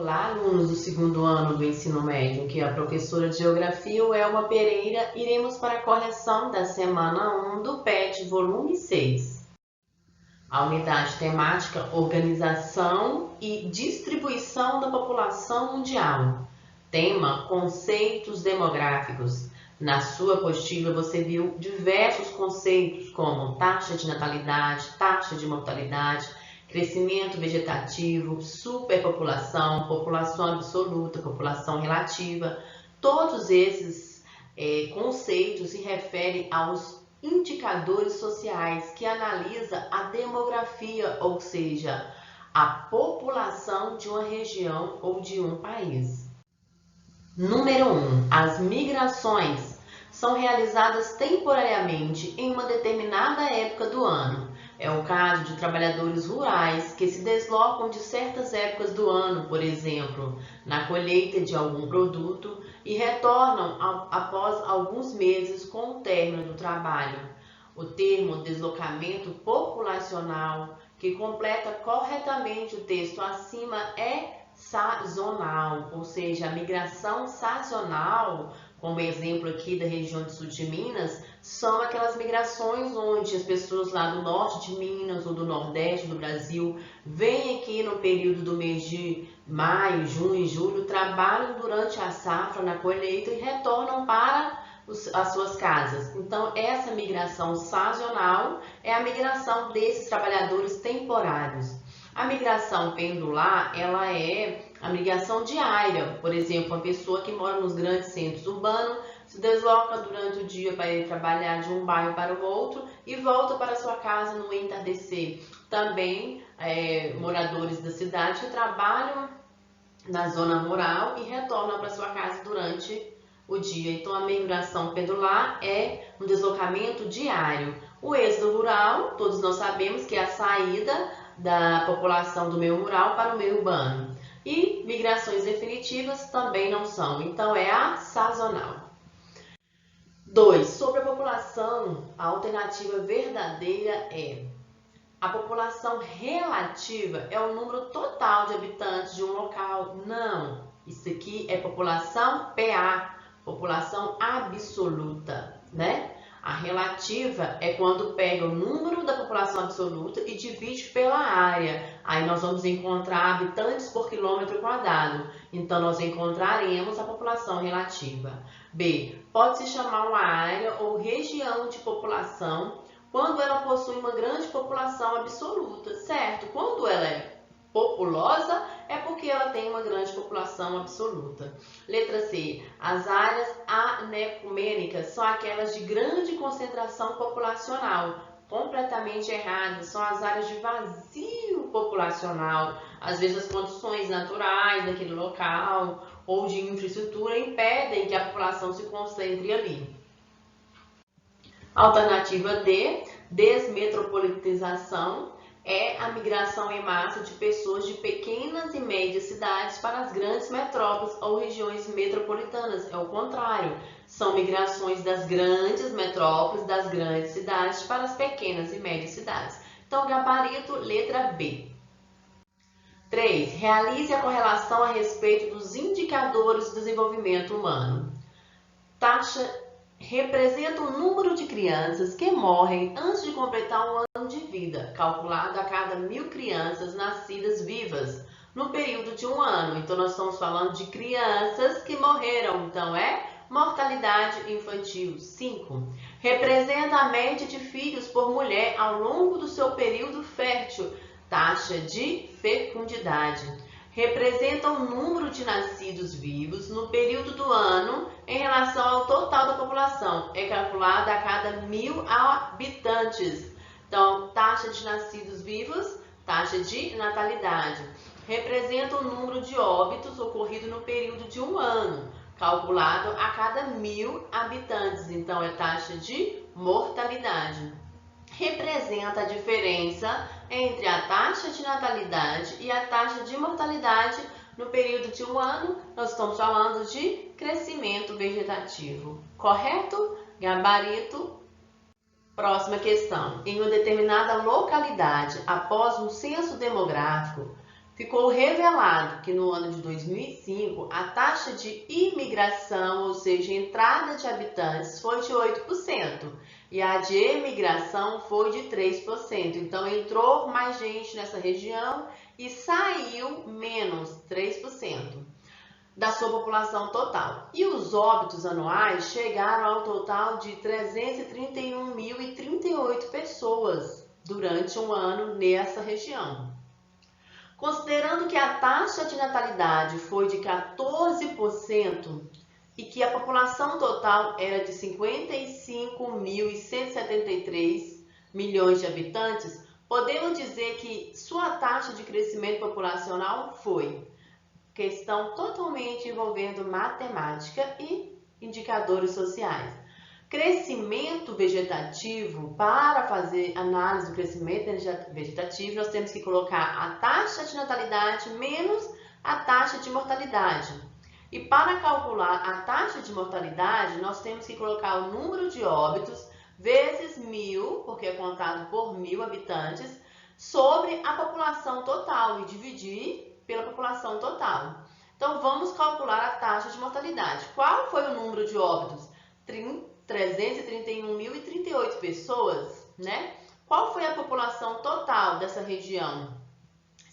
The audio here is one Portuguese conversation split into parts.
Olá, alunos do segundo ano do ensino médio, que é a professora de Geografia, Elma Pereira. Iremos para a correção da semana 1 do PET, volume 6. A unidade temática Organização e Distribuição da População Mundial. Tema: Conceitos demográficos. Na sua apostila você viu diversos conceitos como taxa de natalidade, taxa de mortalidade, crescimento vegetativo, superpopulação, população absoluta, população relativa. Todos esses conceitos se referem aos indicadores sociais que analisa a demografia, ou seja, a população de uma região ou de um país. Número 1. As migrações são realizadas temporariamente em uma determinada época do ano. É o caso de trabalhadores rurais que se deslocam de certas épocas do ano, por exemplo, na colheita de algum produto, e retornam após alguns meses com o término do trabalho. O termo deslocamento populacional, que completa corretamente o texto acima, é sazonal, ou seja, a migração sazonal, como exemplo aqui da região de sul de Minas, são aquelas migrações onde as pessoas lá do norte de Minas ou do nordeste do Brasil vêm aqui no período do mês de maio, junho e julho, trabalham durante a safra na colheita e retornam para as suas casas. Então, essa migração sazonal é a migração desses trabalhadores temporários. A migração pendular, ela é a migração diária. Por exemplo, uma pessoa que mora nos grandes centros urbanos se desloca durante o dia para ir trabalhar de um bairro para o outro e volta para sua casa no entardecer. Também moradores da cidade que trabalham na zona rural e retornam para sua casa durante o dia. Então, a migração pendular é um deslocamento diário. O êxodo rural, todos nós sabemos que é a saída da população do meio rural para o meio urbano. E migrações definitivas também não são, então é a sazonal. 2. Sobre a população, a alternativa verdadeira é: a população relativa é o número total de habitantes de um local. Não, isso aqui é população PA, população absoluta, né? A relativa é quando pega o número da população absoluta e divide pela área. Aí nós vamos encontrar habitantes por quilômetro quadrado. Então, nós encontraremos a população relativa. B. Pode-se chamar uma área ou região de população quando ela possui uma grande população absoluta, certo? Quando ela é populosa, é porque ela tem uma grande população absoluta. Letra C. As áreas anecumênicas são aquelas de grande concentração populacional. Completamente errado. São as áreas de vazio populacional. Às vezes as condições naturais daquele local ou de infraestrutura impedem que a população se concentre ali. Alternativa D. Desmetropolitização é a migração em massa de pessoas de pequenas e médias cidades para as grandes metrópoles ou regiões metropolitanas. É o contrário. São migrações das grandes metrópoles, das grandes cidades para as pequenas e médias cidades. Então, gabarito, letra B. 3. Realize a correlação a respeito dos indicadores do desenvolvimento humano. Taxa representa o número de crianças que morrem antes de completar um ano de vida, calculado a cada 1.000 crianças nascidas vivas no período de um ano. Então, nós estamos falando de crianças que morreram. Então, é mortalidade infantil. 5. Representa a média de filhos por mulher ao longo do seu período fértil, taxa de fecundidade. Representa o número de nascidos vivos no período do ano em relação ao total da população. É calculada a cada 1.000 habitantes. Então, taxa de nascidos vivos, taxa de natalidade. Representa o número de óbitos ocorrido no período de um ano, calculado a cada 1.000 habitantes. Então, é taxa de mortalidade. Representa a diferença entre a taxa de natalidade e a taxa de mortalidade no período de um ano. Nós estamos falando de crescimento vegetativo. Correto? Gabarito. Próxima questão. Em uma determinada localidade, após um censo demográfico, ficou revelado que no ano de 2005 a taxa de imigração, ou seja, entrada de habitantes, foi de 8% e a de emigração foi de 3%. Então entrou mais gente nessa região e saiu menos 3% da sua população total. E os óbitos anuais chegaram ao total de 331.038 pessoas durante um ano nessa região. Considerando que a taxa de natalidade foi de 14% e que a população total era de 55.173 milhões de habitantes, podemos dizer que sua taxa de crescimento populacional foi questão totalmente envolvendo matemática e indicadores sociais. Crescimento vegetativo, para fazer análise do crescimento vegetativo, nós temos que colocar a taxa de natalidade menos a taxa de mortalidade. E para calcular a taxa de mortalidade, nós temos que colocar o número de óbitos vezes 1.000, porque é contado por 1.000 habitantes, sobre a população total e dividir pela população total. Então, vamos calcular a taxa de mortalidade. Qual foi o número de óbitos? 331.038 pessoas, né? Qual foi a população total dessa região?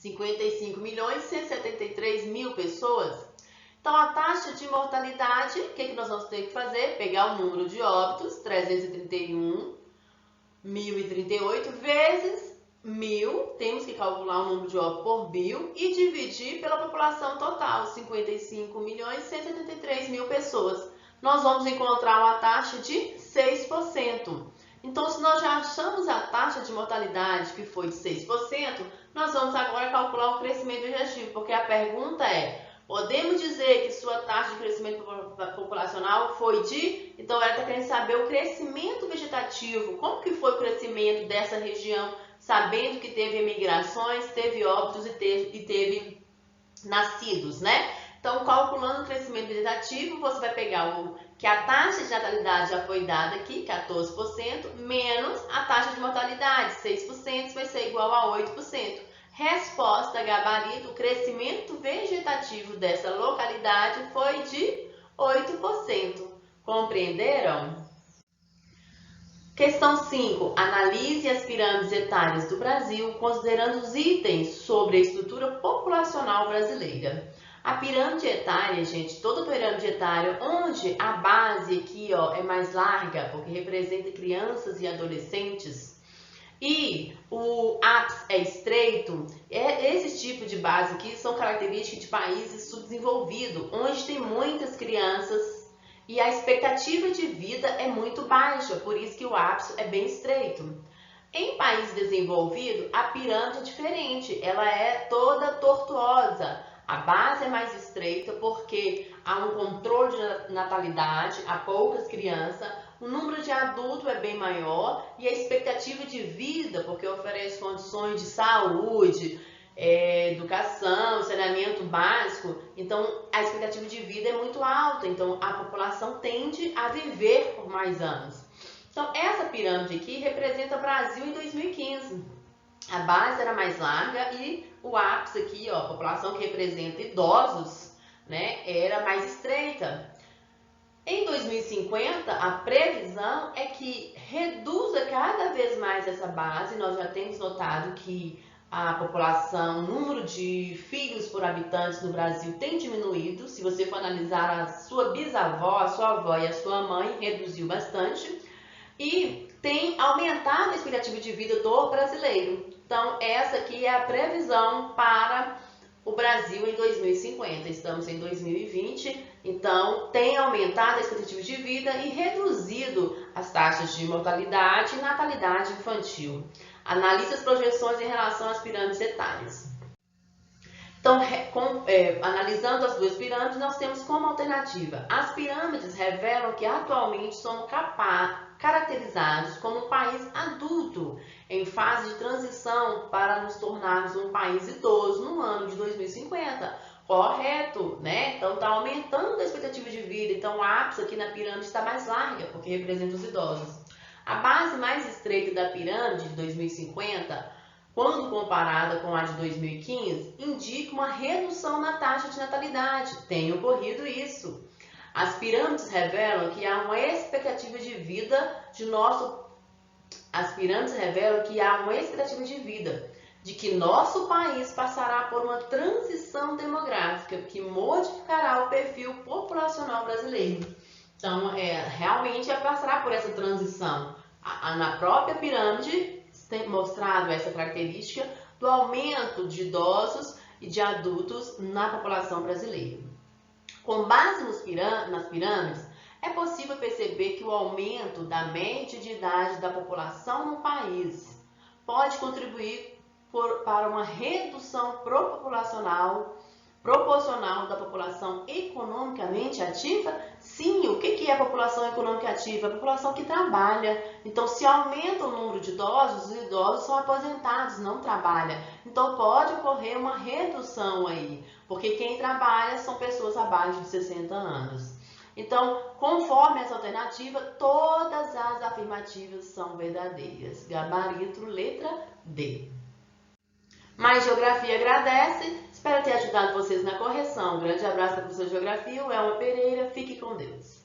55.173.000 pessoas. Então, a taxa de mortalidade, o que nós vamos ter que fazer? Pegar o número de óbitos, 331.038 vezes 1.000, temos que calcular o número de óbitos por 1.000 e dividir pela população total, 55.173.000 pessoas. Nós vamos encontrar uma taxa de 6%. Então, se nós já achamos a taxa de mortalidade que foi de 6%, nós vamos agora calcular o crescimento vegetativo, porque a pergunta é, podemos dizer que sua taxa de crescimento populacional foi de... Então, ela está querendo saber o crescimento vegetativo, como que foi o crescimento dessa região, sabendo que teve emigrações, teve óbitos e teve nascidos, né? Então, calculando o crescimento vegetativo, você vai pegar que a taxa de natalidade já foi dada aqui, 14%, menos a taxa de mortalidade, 6%, vai ser igual a 8%. Resposta, gabarito, o crescimento vegetativo dessa localidade foi de 8%. Compreenderam? Questão 5. Analise as pirâmides etárias do Brasil, considerando os itens sobre a estrutura populacional brasileira. A pirâmide etária, gente, toda pirâmide etária, onde a base aqui, ó, é mais larga, porque representa crianças e adolescentes, e o ápice é estreito, esse tipo de base aqui são características de países subdesenvolvidos, onde tem muitas crianças e a expectativa de vida é muito baixa, por isso que o ápice é bem estreito. Em países desenvolvidos, a pirâmide é diferente, ela é toda tortuosa. A base é mais estreita porque há um controle de natalidade, há poucas crianças, o número de adultos é bem maior e a expectativa de vida, porque oferece condições de saúde, educação, saneamento básico, então a expectativa de vida é muito alta, então a população tende a viver por mais anos. Então essa pirâmide aqui representa o Brasil em 2015. A base era mais larga e o ápice aqui, ó, a população que representa idosos, né, era mais estreita. Em 2050, a previsão é que reduza cada vez mais essa base. Nós já temos notado que a população, o número de filhos por habitantes no Brasil tem diminuído. Se você for analisar a sua bisavó, a sua avó e a sua mãe, reduziu bastante. E tem aumentado a expectativa de vida do brasileiro. Então, essa aqui é a previsão para o Brasil em 2050. Estamos em 2020, então tem aumentado a expectativa de vida e reduzido as taxas de mortalidade e natalidade infantil. Analise as projeções em relação às pirâmides etárias. Então, analisando as duas pirâmides, nós temos como alternativa. As pirâmides revelam que atualmente somos caracterizados como um país adulto, em fase de transição para nos tornarmos um país idoso no ano de 2050. Correto, né? Então, está aumentando a expectativa de vida. Então, o ápice aqui na pirâmide está mais larga, porque representa os idosos. A base mais estreita da pirâmide de 2050 quando comparada com a de 2015, indica uma redução na taxa de natalidade. Tem ocorrido isso. As pirâmides revelam que há uma expectativa de vida de que nosso país passará por uma transição demográfica que modificará o perfil populacional brasileiro. Então, realmente passará por essa transição. Na própria pirâmide tem mostrado essa característica do aumento de idosos e de adultos na população brasileira. Com base nas pirâmides, é possível perceber que o aumento da média de idade da população no país pode contribuir para uma redução proporcional da população economicamente ativa? Sim, o que é a população econômica ativa? A população que trabalha. Então, se aumenta o número de idosos, os idosos são aposentados, não trabalham. Então, pode ocorrer uma redução aí, porque quem trabalha são pessoas abaixo de 60 anos. Então, conforme essa alternativa, todas as afirmativas são verdadeiras. Gabarito, letra D. Mais Geografia agradece. Espero ter ajudado vocês na correção. Um grande abraço da professora de Geografia, Elma Pereira. Fique com Deus.